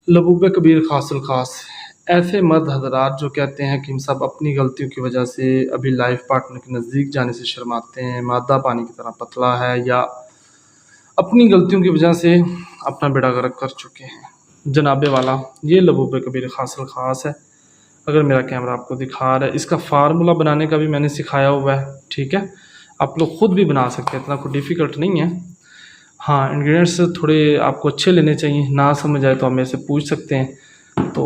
लबूब कबीर खासुल खास, ऐसे मर्द हजरात जो कहते हैं कि हम सब अपनी गलतियों की वजह से अभी लाइफ पार्टनर के नज़दीक जाने से शर्माते हैं, मादा पानी की तरह पतला है, या अपनी गलतियों की वजह से अपना बेड़ा गर्क कर चुके हैं। जनाबे वाला, ये लबूब कबीर खासुल खास है। अगर मेरा कैमरा आपको दिखा रहा है, इसका फार्मूला बनाने का भी मैंने सिखाया हुआ है, ठीक है। आप लोग ख़ुद भी बना सकते हैं, इतना कोई डिफ़िकल्ट नहीं है। हाँ, इंग्रेडिएंट्स थोड़े आपको अच्छे लेने चाहिए, ना समझ आए तो आप मेरे से पूछ सकते हैं। तो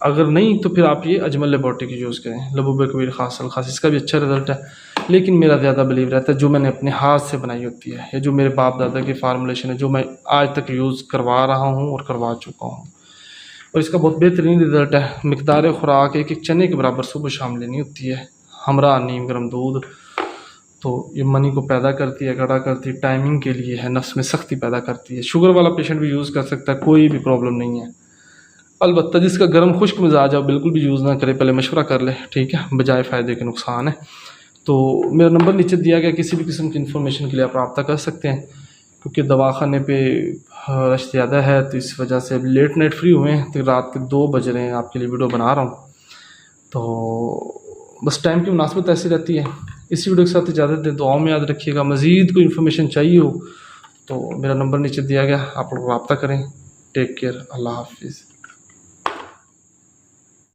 अगर नहीं तो फिर आप ये अजमल लेबॉरेटरी यूज़ करें, लबूब कबीर खासुल खास, इसका भी अच्छा रिज़ल्ट है। लेकिन मेरा ज़्यादा बिलीव रहता है जो मैंने अपने हाथ से बनाई होती है, या जो मेरे बाप दादा की फार्मूलेशन है, जो मैं आज तक यूज़ करवा रहा हूँ और करवा चुका हूँ, और इसका बहुत बेहतरीन रिज़ल्ट है। मिकदार खुराक एक एक चने के बराबर सुबह शाम लेनी होती है, हमरा नीम गर्म दूध। तो ये मनी को पैदा करती है, गाढ़ा करती है, टाइमिंग के लिए है, नफ्स में सख्ती पैदा करती है। शुगर वाला पेशेंट भी यूज़ कर सकता है, कोई भी प्रॉब्लम नहीं है। अलबत्ता जिसका गर्म खुश्क मिजाज है बिल्कुल भी यूज़ ना करे, पहले मशवरा कर ले, ठीक है, बजाय फ़ायदे के नुकसान है। तो मेरा नंबर नीचे दिया गया, किसी भी किस्म की इन्फॉर्मेशन के लिए आप रब्ता कर सकते हैं। क्योंकि दवाखाने पे रश ज़्यादा है, तो इस वजह से लेट नाइट फ्री हुए हैं, तो रात के 2 बज रहे हैं, आपके लिए वीडियो बना रहा हूँ। तो बस टाइम की मुनासिबत ऐसी रहती है। इसी वीडियो के साथ इजाज़त दें, दुआओं में याद रखिएगा। मज़ीद कोई इन्फॉर्मेशन चाहिए हो तो मेरा नंबर नीचे दिया गया, आप लोग रब्ता करें। टेक केयर, अल्लाह हाफिज़।